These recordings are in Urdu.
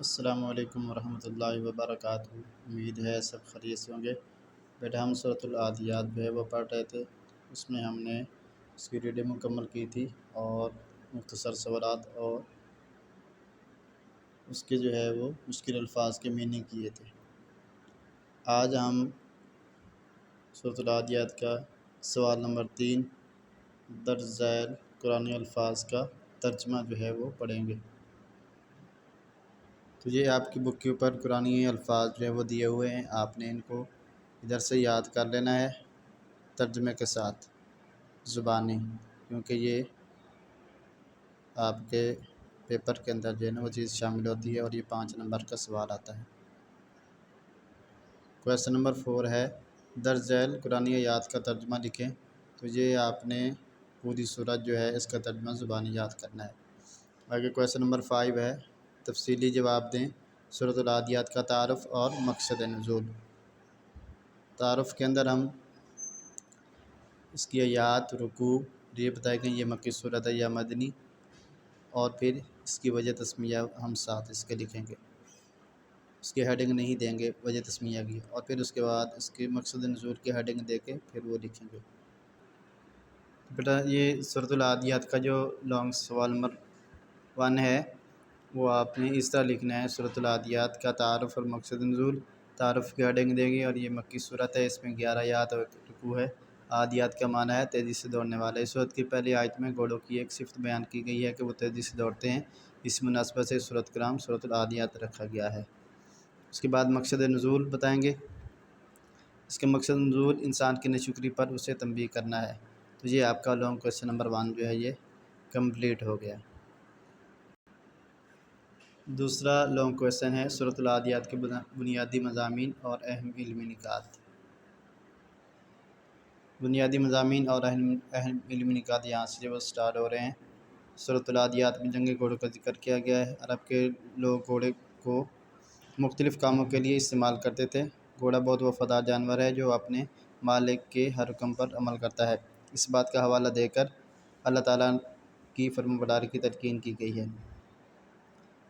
السلام علیکم ورحمۃ اللہ وبرکاتہ۔ امید ہے سب خیریت سے ہوں گے۔ بیٹا ہم سورۃ العادیات جو ہے وہ پڑھ رہے تھے، اس میں ہم نے اس کی ریڈنگ مکمل کی تھی اور مختصر سوالات اور اس کے جو ہے وہ مشکل الفاظ کے میننگ کیے تھے۔ آج ہم سورۃ العادیات کا سوال نمبر 3 درج ذیل قرآنی الفاظ کا ترجمہ جو ہے وہ پڑھیں گے۔ تو یہ آپ کی بک کے اوپر قرآنی الفاظ جو ہے وہ دیے ہوئے ہیں، آپ نے ان کو ادھر سے یاد کر لینا ہے ترجمے کے ساتھ زبانی، کیونکہ یہ آپ کے پیپر کے اندر جو ہے نا وہ چیز شامل ہوتی ہے اور یہ 5 نمبر کا سوال آتا ہے۔ کویسچن نمبر 4 ہے درج ذیل قرآنی آیات کا ترجمہ لکھیں۔ تو یہ آپ نے پوری سورت جو ہے اس کا ترجمہ زبانی یاد کرنا ہے۔ آگے کویسچن نمبر 5 ہے تفصیلی جواب دیں سورۃ العادیات کا تعارف اور مقصد نزول۔ تعارف کے اندر ہم اس کی آیات، رکوع، یہ بتائیں کہ یہ مکی سورت ہے یا مدنی، اور پھر اس کی وجہ تسمیہ ہم ساتھ اس کے لکھیں گے، اس کی ہیڈنگ نہیں دیں گے وجہ تسمیہ کی، اور پھر اس کے بعد اس کے مقصد نزول کی ہیڈنگ دے کے پھر وہ لکھیں گے۔ بیٹا یہ سورۃ العادیات کا جو لانگ سوال نمبر 1 ہے وہ آپ نے اس طرح لکھنا ہے: سورۃ العادیات کا تعارف اور مقصد نزول۔ تعارف کی ہیڈنگ دیں گے، اور یہ مکی صورت ہے، اس میں 11 آیات اور رکوع ہے۔ عادیات کا معنی ہے تیزی سے دوڑنے والے۔ اس صورت کی پہلی آیت میں گھوڑوں کی ایک صفت بیان کی گئی ہے کہ وہ تیزی سے دوڑتے ہیں، اس مناسبت سے سورت کا نام سورۃ العادیات رکھا گیا ہے۔ اس کے بعد مقصد نزول بتائیں گے۔ اس کا مقصد نزول انسان کی ناشکری پر اسے تنبیہ کرنا ہے۔ تو یہ آپ کا لانگ کویسچن نمبر 1 جو ہے یہ کمپلیٹ ہو گیا۔ دوسرا لانگ کویسچن ہے سورۃ العادیات کے بنیادی مضامین اور اہم علمی نکات۔ بنیادی مضامین اور اہم علمی نکات یہاں سے وہ سٹارٹ ہو رہے ہیں۔ سورۃ العادیات میں جنگی گھوڑوں کا ذکر کیا گیا ہے۔ عرب کے لوگ گھوڑے کو مختلف کاموں کے لیے استعمال کرتے تھے۔ گھوڑا بہت وفادار جانور ہے جو اپنے مالک کے ہر حکم پر عمل کرتا ہے۔ اس بات کا حوالہ دے کر اللہ تعالیٰ کی فرمانبرداری کی تلقین کی گئی ہے۔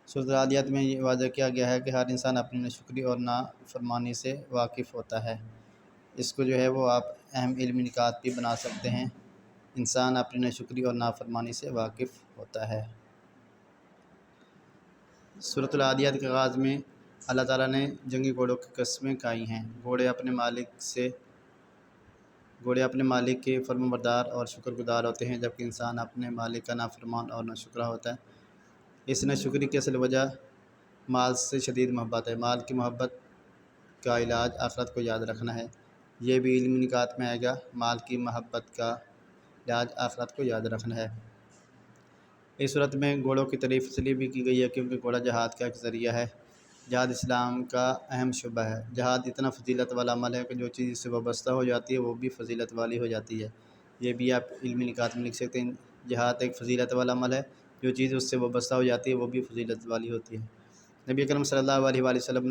سورۃ العادیات میں یہ واضح کیا گیا ہے کہ ہر انسان اپنی ناشکری اور نافرمانی سے واقف ہوتا ہے۔ اس کو جو ہے وہ آپ اہم علمی نکات بھی بنا سکتے ہیں۔ انسان اپنی ناشکری اور نافرمانی سے واقف ہوتا ہے۔ سورۃ العادیات کے آغاز میں اللہ تعالیٰ نے جنگی گھوڑوں کی قسمیں کھائی ہیں۔ گھوڑے اپنے مالک کے فرمانبردار اور شکر گزار ہوتے ہیں، جبکہ انسان اپنے مالک کا نافرمان اور ناشکرا ہوتا ہے۔ اس ناشکری کی اصل وجہ مال سے شدید محبت ہے۔ مال کی محبت کا علاج آخرت کو یاد رکھنا ہے۔ یہ بھی علمی نکات میں آئے گا۔ مال کی محبت کا علاج آخرت کو یاد رکھنا ہے۔ اس صورت میں گھوڑوں کی تعریف اس لیے بھی کی گئی ہے کیونکہ گھوڑا جہاد کا ایک ذریعہ ہے۔ جہاد اسلام کا اہم شعبہ ہے۔ جہاد اتنا فضیلت والا عمل ہے کہ جو چیز اس سے وابستہ ہو جاتی ہے وہ بھی فضیلت والی ہو جاتی ہے۔ یہ بھی آپ علمی نکات میں لکھ سکتے ہیں۔ جہاد ایک فضیلت والا عمل ہے، جو چیز اس سے وابستہ ہو جاتی ہے وہ بھی فضیلت والی ہوتی ہے۔ نبی اکرم صلی اللہ علیہ وآلہ وسلم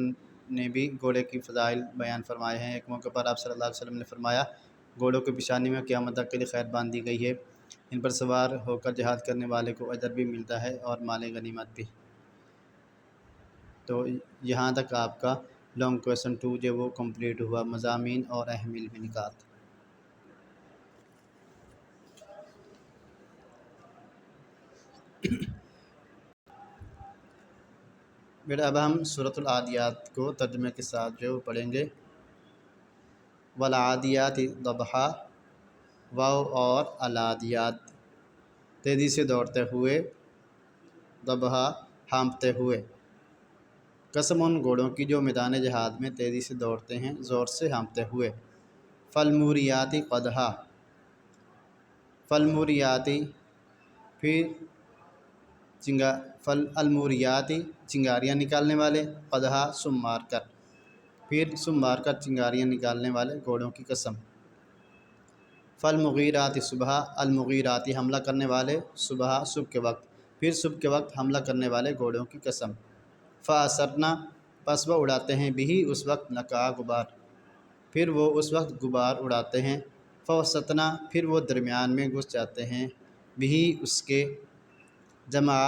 نے بھی گھوڑے کی فضائل بیان فرمائے ہیں۔ ایک موقع پر آپ صلی اللہ علیہ وسلم نے فرمایا: گھوڑوں کی پیشانی میں قیامت تک کے لیے خیر باندھی گئی ہے، ان پر سوار ہو کر جہاد کرنے والے کو اجر بھی ملتا ہے اور مال غنیمت بھی۔ تو یہاں تک آپ کا لانگ کویسچن 2 جو وہ کمپلیٹ ہوا، مضامین اور اہم علمی نکات۔ بیٹا اب ہم سورۃ العادیات کو ترجمے کے ساتھ جو پڑھیں گے۔ والعادیات ضبحا، واو اور العادیات تیزی سے دوڑتے ہوئے، ضبحا ہانپتے ہوئے، قسم ان گھوڑوں کی جو میدان جہاد میں تیزی سے دوڑتے ہیں زور سے ہانپتے ہوئے۔ فالموریات قدحا، فالموریاتی پھر الموریاتی چنگاریاں نکالنے والے، قدحا سم مار کر، پھر سم مار کر چنگاریاں نکالنے والے گھوڑوں کی قسم۔ فالمغیرات صبحا، المغیراتی حملہ کرنے والے، صبح صبح کے وقت، پھر صبح کے وقت حملہ کرنے والے گھوڑوں کی قسم۔ فاثرنا، پس وہ اڑاتے ہیں، بھی اس وقت نقع غبار، پھر وہ اس وقت غبار اڑاتے ہیں۔ فوسطنا، پھر وہ درمیان میں گھس جاتے ہیں، بھی اس کے، جمع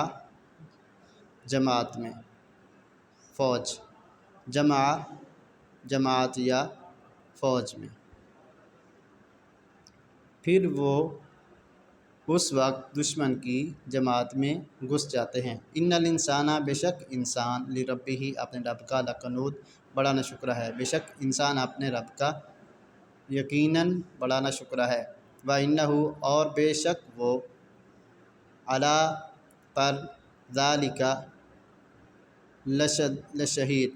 جماعت میں۔ فوج، جمع جماعت یا فوج میں۔ پھر وہ اس وقت دشمن کی جماعت میں گھس جاتے ہیں۔ ان الانسان، بے شک انسان، لربہ، اپنے رب کا، لقنوت، بڑا ناشکرا ہے۔ بے شک انسان اپنے رب کا یقیناً بڑا ناشکرا ہے۔ وَإِنَّهُ، اور بے شک وہ، علی، پر، ذالک، لشہید،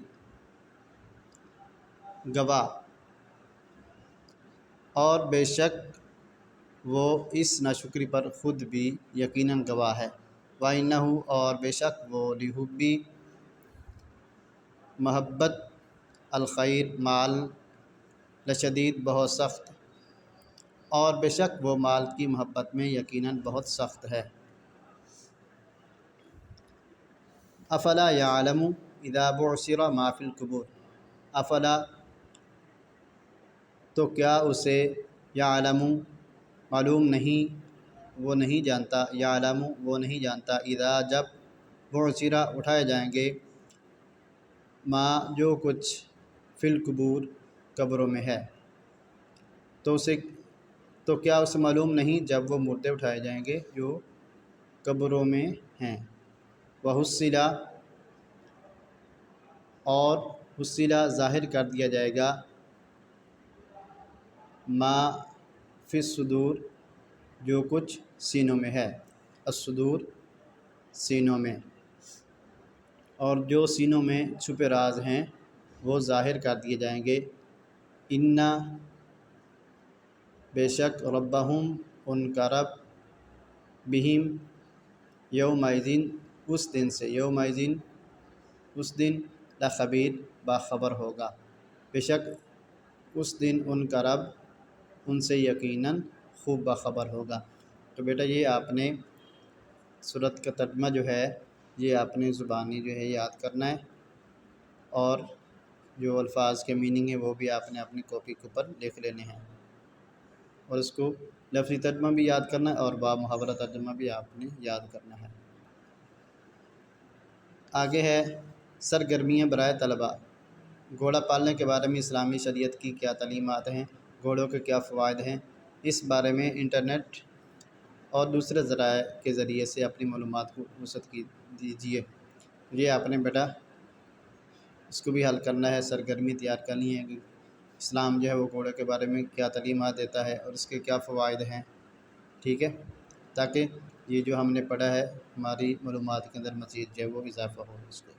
گواہ، اور بے شک وہ اس ناشکری پر خود بھی یقیناً گواہ ہے۔ وَإِنَّهُ، اور بے شک وہ، لِحُبِّ، محبت، الخیر، مال، لشدید، بہت سخت، اور بے شک وہ مال کی محبت میں یقیناً بہت سخت ہے۔ افلا یعلم اذا بعثر ما فی القبور، افلا، تو کیا اسے، یعلم، معلوم نہیں، وہ نہیں جانتا، یعلم، وہ نہیں جانتا، اذا، جب، بعثر، اٹھائے جائیں گے، ما، جو کچھ، فی القبور، قبروں میں ہے، تو کیا اسے معلوم نہیں جب وہ مردے اٹھائے جائیں گے جو قبروں میں ہیں۔ وحصل، اور حصل، ظاہر کر دیا جائے گا، ما فی الصدور، جو کچھ سینوں میں ہے، الصدور، سینوں میں، اور جو سینوں میں چھپے راز ہیں وہ ظاہر کر دیے جائیں گے۔ ان، بے شک، ربہم، ان کا رب، بہم، یومئذ، اس دن سے، یومئذ، اس دن، لخبیر، باخبر ہوگا، بے شک اس دن ان کا رب ان سے یقیناً خوب باخبر ہوگا۔ تو بیٹا یہ آپ نے سورت کا ترجمہ جو ہے یہ آپ نے زبانی جو ہے یاد کرنا ہے، اور جو الفاظ کے میننگ ہے وہ بھی آپ نے اپنی کاپی کے اوپر لکھ لینے ہیں، اور اس کو لفظی ترجمہ بھی یاد کرنا ہے اور با محاورہ ترجمہ بھی آپ نے یاد کرنا ہے۔ آگے ہے سرگرمیاں برائے طلباء۔ گھوڑا پالنے کے بارے میں اسلامی شریعت کی کیا تعلیمات ہیں، گھوڑوں کے کیا فوائد ہیں، اس بارے میں انٹرنیٹ اور دوسرے ذرائع کے ذریعے سے اپنی معلومات کو وسعت دیجیے۔ یہ آپ نے بیٹا اس کو بھی حل کرنا ہے، سرگرمی تیار کرنی ہے کہ اسلام جو ہے وہ گھوڑے کے بارے میں کیا تعلیمات دیتا ہے اور اس کے کیا فوائد ہیں، ٹھیک ہے، تاکہ یہ جو ہم نے پڑھا ہے ہماری معلومات کے اندر مزید جو ہے وہ اضافہ ہو اس کو۔